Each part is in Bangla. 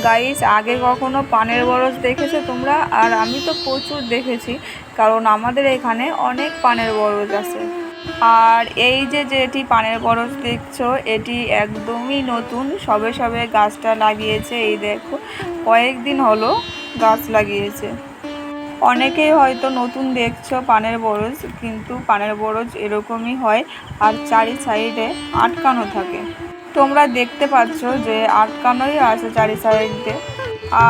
গাইস, আগে কখনো পানের বরজ দেখেছো তোমরা? আর আমি তো প্রচুর দেখেছি, কারণ আমাদের এখানে অনেক পানের বরজ আছে। আর এই যে যেটি পানের বরজ দেখছো, এটি একদমই নতুন, সবে সবে গাছটা লাগিয়েছে। এই দেখো, কয়েকদিন হলো গাছ লাগিয়েছে। অনেকেই হয়তো নতুন দেখছো পানের বরজ, কিন্তু পানের বরজ এরকমই হয়, আর চারি সাইডে আটকানো থাকে। তোমরা দেখতে পাচ্ছ যে আটকানোই আছে চারি সাইডে,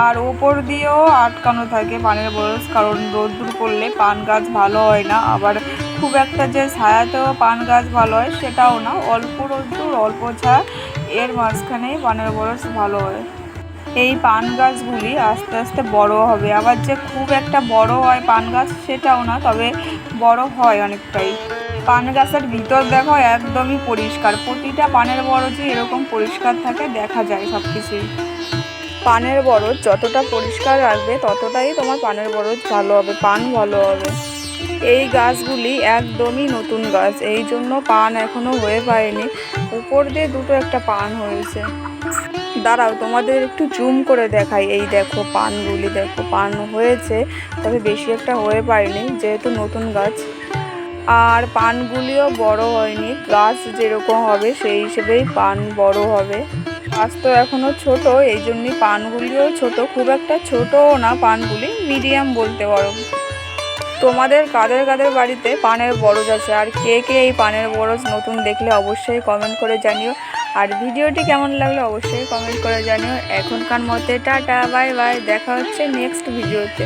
আর ওপর দিয়েও আটকানো থাকে পানের বরজ, কারণ রোদ্দুর পড়লে পান গাছ ভালো হয় না। আবার খুব একটা যে ছায়াতেও পান গাছ ভালো হয় সেটাও না, অল্প রোদ্দুর অল্প ছায়া, এর মাঝখানেই পানের বরজ ভালো হয়। এই পান গাছগুলি আস্তে আস্তে বড় হবে, আবার যে খুব একটা বড় হয় পান গাছ সেটাও না, তবে বড় হয় অনেকটাই। পান গাছের ভিতর দেখো একদমই পরিষ্কার, প্রতিটা পানের বরজই এরকম পরিষ্কার থাকে, দেখা যায় সব কিছুই। পানের বরজ যতটা পরিষ্কার রাখবে ততটাই তোমার পানের বরজ ভালো হবে, পান ভালো হবে। এই গাছগুলি একদমই নতুন গাছ, এই জন্য পান এখনো হয়ে পারেনি। উপর দিয়ে দুটো একটা পান হয়েছে। দাঁড়াও তোমাদের একটু জুম করে দেখাই। এই দেখো পানগুলি, দেখো পান হয়েছে, তবে বেশি একটা হয়ে পারেনি যেহেতু নতুন গাছ। আর পানগুলিও বড় হয়নি, গাছ যেরকম হবে সেই হিসেবেই পান বড় হবে। গাছ তো এখনো ছোট, এই জন্যই পানগুলিও ছোট, খুব একটা ছোটও না, পানগুলি মিডিয়াম বলতে পারো। তোমাদের কাদের কাদের বাড়িতে পানের বরজ আছে, আর কে কে এই পানের বরজ নতুন দেখলে অবশ্যই কমেন্ট করে জানিও। আর ভিডিওটি কেমন লাগলো অবশ্যই কমেন্ট করে জানিও। এখনকার মতে টাটা, বাই বাই, দেখা হচ্ছে নেক্সট ভিডিওতে।